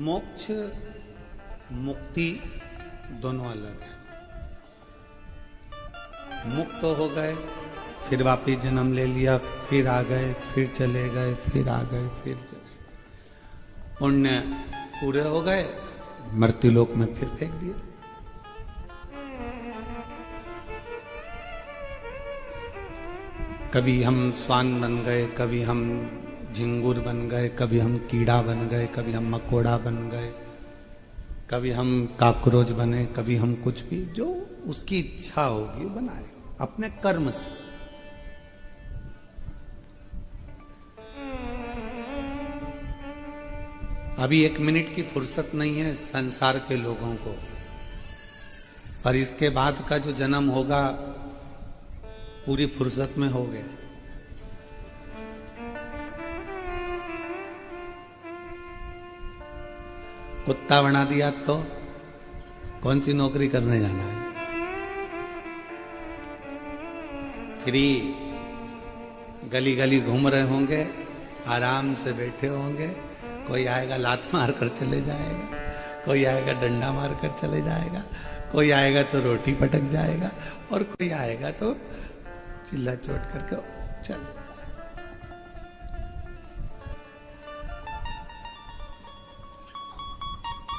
मोक्ष मुक्ति दोनों अलग है। मुक्त हो गए, फिर वापिस जन्म ले लिया, फिर आ गए, फिर चले गए, फिर आ गए, फिर चले गए। पुण्य पूरे हो गए, मृत्युलोक में फिर फेंक दिया। कभी हम स्वान बन गए, कभी हम झिंगुर बन गए, कभी हम कीड़ा बन गए, कभी हम मकोड़ा बन गए, कभी हम काकरोच बने, कभी हम कुछ भी, जो उसकी इच्छा होगी बनाए अपने कर्म से। अभी 1 मिनट की फुर्सत नहीं है संसार के लोगों को, पर इसके बाद का जो जन्म होगा पूरी फुर्सत में हो गया। कुत्ता बना दिया तो कौन सी नौकरी करने जाना है? फ्री गली गली घूम रहे होंगे, आराम से बैठे होंगे। कोई आएगा लात मार कर चले जाएगा, कोई आएगा डंडा मार कर चले जाएगा, कोई आएगा तो रोटी पटक जाएगा, और कोई आएगा तो चिल्ला चोट करके चले।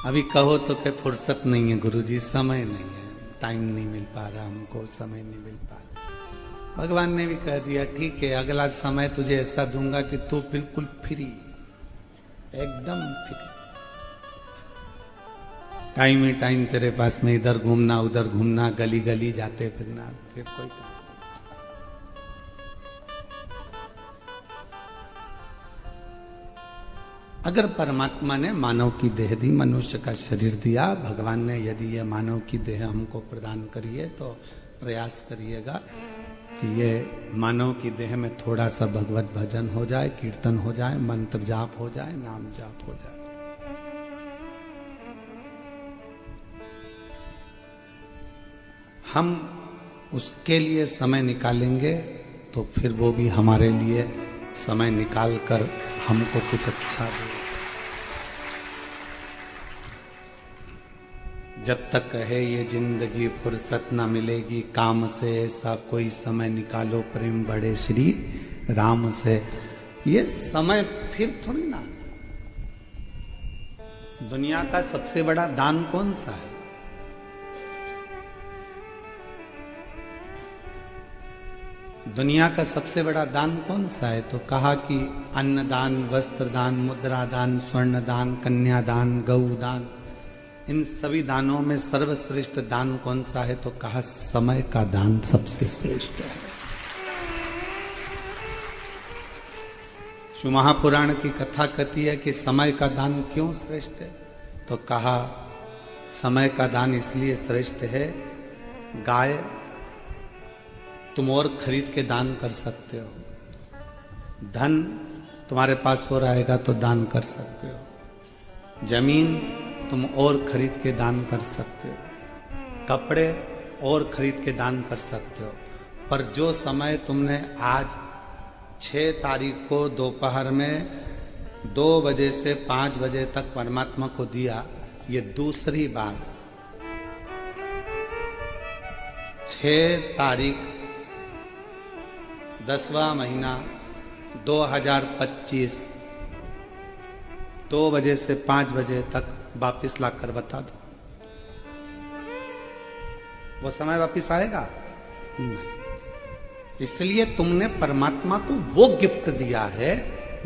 अभी कहो तो क्या फुर्सत नहीं है गुरुजी, समय नहीं है, टाइम नहीं मिल पा रहा हमको, समय नहीं मिल पा रहा। भगवान ने भी कह दिया ठीक है, अगला समय तुझे ऐसा दूंगा कि तू बिल्कुल फ्री, एकदम फ्री। टाइम ही टाइम तेरे पास में, इधर घूमना उधर घूमना, गली गली जाते फिरना, फिर कोई काम। अगर परमात्मा ने मानव की देह दी, मनुष्य का शरीर दिया, भगवान ने यदि ये मानव की देह हमको प्रदान करी है, तो प्रयास करिएगा कि ये मानव की देह में थोड़ा सा भगवत भजन हो जाए, कीर्तन हो जाए, मंत्र जाप हो जाए, नाम जाप हो जाए। हम उसके लिए समय निकालेंगे तो फिर वो भी हमारे लिए समय निकाल कर हमको कुछ अच्छा दे। जब तक है ये जिंदगी फुर्सत ना मिलेगी काम से, ऐसा कोई समय निकालो प्रेम बड़े श्री राम से। ये समय फिर थोड़ी ना। दुनिया का सबसे बड़ा दान कौन सा है? दुनिया का सबसे बड़ा दान कौन सा है? तो कहा कि अन्न दान, वस्त्र दान, मुद्रा दान, स्वर्ण दान, कन्या दान, गौ दान। इन सभी दानों में सर्वश्रेष्ठ दान कौन सा है? तो कहा समय का दान सबसे श्रेष्ठ है। शिव महापुराण की कथा कहती है कि समय का दान क्यों श्रेष्ठ है? तो कहा समय का दान इसलिए श्रेष्ठ है, गाय तुम और खरीद के दान कर सकते हो, धन तुम्हारे पास हो रहेगा तो दान कर सकते हो, जमीन तुम और खरीद के दान कर सकते हो, कपड़े और खरीद के दान कर सकते हो, पर जो समय तुमने आज 6 तारीख को दोपहर में 2 बजे से 5 बजे तक परमात्मा को दिया, ये दूसरी बार 6 तारीख 10वां महीना 2025 2 बजे से 5 बजे तक वापिस लाकर बता दो, वो समय वापिस आएगा? नहीं। इसलिए तुमने परमात्मा को वो गिफ्ट दिया है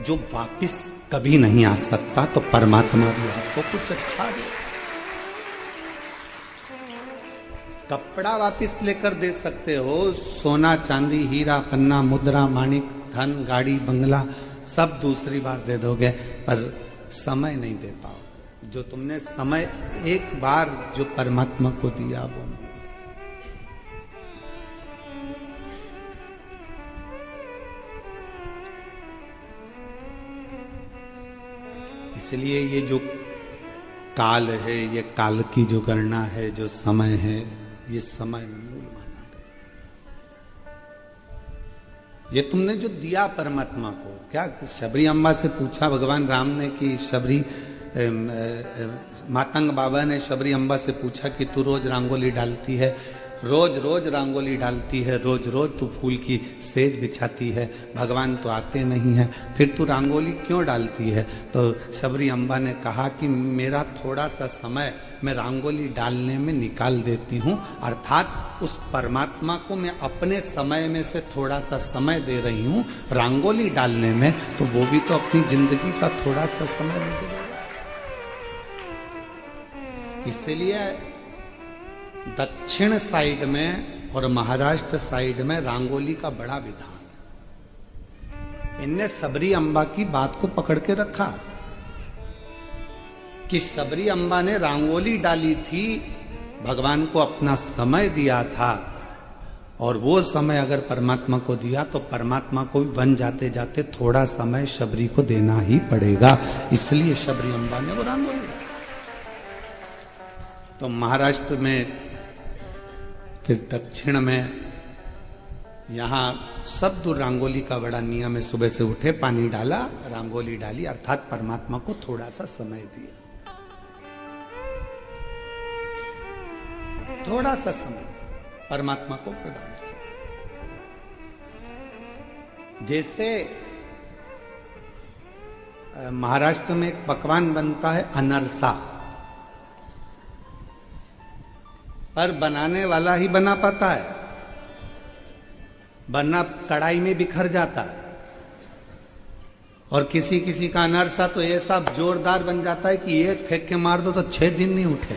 जो वापिस कभी नहीं आ सकता, तो परमात्मा भी आपको कुछ अच्छा दे। कपड़ा वापिस लेकर दे सकते हो, सोना चांदी हीरा पन्ना मुद्रा माणिक धन गाड़ी बंगला सब दूसरी बार दे दोगे, पर समय नहीं दे पाओगे। जो तुमने समय एक बार जो परमात्मा को दिया वो। इसलिए ये जो काल है, ये काल की जो गणना है, जो समय है, ये समय मूल माना गया। ये तुमने जो दिया परमात्मा को, क्या शबरी अम्बा से पूछा भगवान राम ने कि शबरी मातंग बाबा ने शबरी अम्बा से पूछा कि तू रोज रंगोली डालती है, रोज रोज रंगोली डालती है, रोज रोज तू फूल की सेज बिछाती है, भगवान तो आते नहीं है, फिर तू रंगोली क्यों डालती है? तो शबरी अम्बा ने कहा कि मेरा थोड़ा सा समय मैं रंगोली डालने में निकाल देती हूँ, अर्थात उस परमात्मा को मैं अपने समय में से थोड़ा सा समय दे रही हूँ रंगोली डालने में, तो वो भी तो अपनी जिंदगी का थोड़ा सा समय मुझे देगा। इसलिए दक्षिण साइड में और महाराष्ट्र साइड में रंगोली का बड़ा विधान है। इनने शबरी अम्बा की बात को पकड़ के रखा कि शबरी अम्बा ने रंगोली डाली थी, भगवान को अपना समय दिया था, और वो समय अगर परमात्मा को दिया तो परमात्मा को भी वन जाते जाते थोड़ा समय शबरी को देना ही पड़ेगा, इसलिए शबरी अम्बा ने वो रंगोली डाली। तो महाराष्ट्र में, फिर दक्षिण में, यहां सब दूर रंगोली का बड़ा नियम है। सुबह से उठे, पानी डाला, रंगोली डाली, अर्थात परमात्मा को थोड़ा सा समय दिया, थोड़ा सा समय परमात्मा को प्रदान किया। जैसे महाराष्ट्र में एक पकवान बनता है अनरसा, पर बनाने वाला ही बना पाता है, वरना कढ़ाई में बिखर जाता है। और किसी किसी का अनरसा तो ऐसा जोरदार बन जाता है कि एक फेंक के मार दो तो 6 दिन नहीं उठे।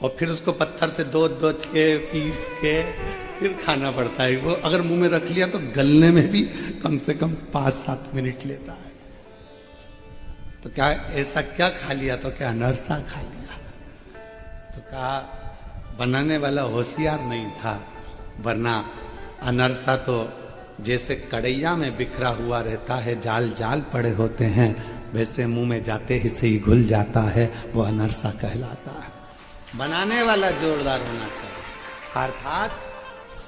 और फिर उसको पत्थर से दो के पीस के फिर खाना पड़ता है। वो अगर मुंह में रख लिया तो गलने में भी कम से कम 5-7 मिनट लेता है। तो क्या ऐसा क्या खा लिया? तो क्या अनरसा खा लिया? तो कहा बनाने वाला होशियार नहीं था, वरना अनरसा तो जैसे कड़ैया में बिखरा हुआ रहता है, जाल जाल पड़े होते हैं, वैसे मुंह में जाते ही से ही घुल जाता है, वो अनरसा कहलाता है। बनाने वाला जोरदार होना चाहिए, अर्थात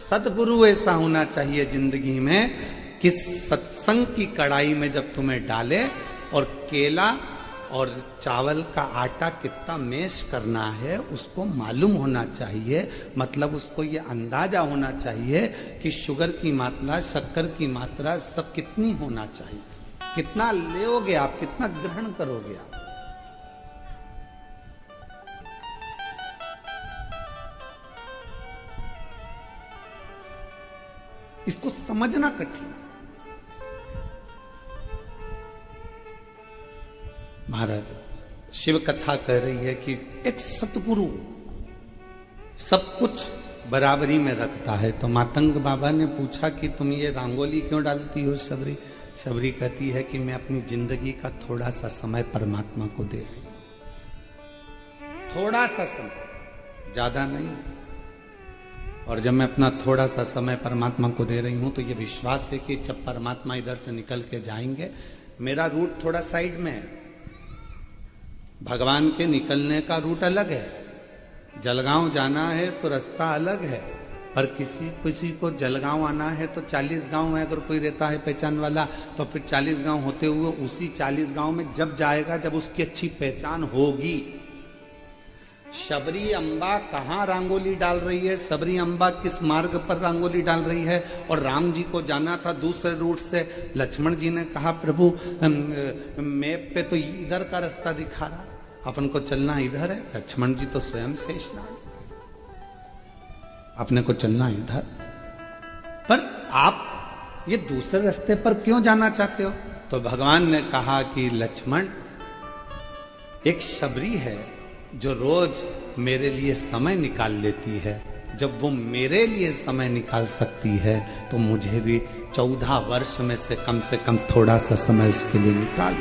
सदगुरु ऐसा होना चाहिए जिंदगी में कि सत्संग की कड़ाई में जब तुम्हें डाले और केला और चावल का आटा कितना मैश करना है उसको मालूम होना चाहिए। मतलब उसको ये अंदाजा होना चाहिए कि शुगर की मात्रा, शक्कर की मात्रा सब कितनी होना चाहिए, कितना लोगे आप, कितना ग्रहण करोगे आप। इसको समझना कठिन है। महाराज शिव कथा कह रही है कि एक सतगुरु सब कुछ बराबरी में रखता है। तो मातंग बाबा ने पूछा कि तुम ये रंगोली क्यों डालती हो शबरी? शबरी कहती है कि मैं अपनी जिंदगी का थोड़ा सा समय परमात्मा को दे रही हूं, थोड़ा सा समय, ज्यादा नहीं। और जब मैं अपना थोड़ा सा समय परमात्मा को दे रही हूं तो ये विश्वास है कि जब परमात्मा इधर से निकल के जाएंगे, मेरा रूट थोड़ा साइड में है, भगवान के निकलने का रूट अलग है। जलगांव जाना है तो रास्ता अलग है, पर किसी को जलगांव आना है तो 40 गांव में अगर कोई रहता है पहचान वाला, तो फिर 40 गांव होते हुए उसी 40 गांव में जब जाएगा जब उसकी अच्छी पहचान होगी। शबरी अम्बा कहाँ रंगोली डाल रही है, शबरी अम्बा किस मार्ग पर रंगोली डाल रही है, और राम जी को जाना था दूसरे रूट से। लक्ष्मण जी ने कहा प्रभु मैप पे तो इधर का रास्ता दिखा रहा, अपन को चलना इधर है। लक्ष्मण जी तो स्वयं शेषनाग, अपने को चलना इधर, पर आप ये दूसरे रास्ते पर क्यों जाना चाहते हो? तो भगवान ने कहा कि लक्ष्मण, एक शबरी है जो रोज मेरे लिए समय निकाल लेती है, जब वो मेरे लिए समय निकाल सकती है तो मुझे भी 14 वर्ष में से कम थोड़ा सा समय उसके लिए निकाल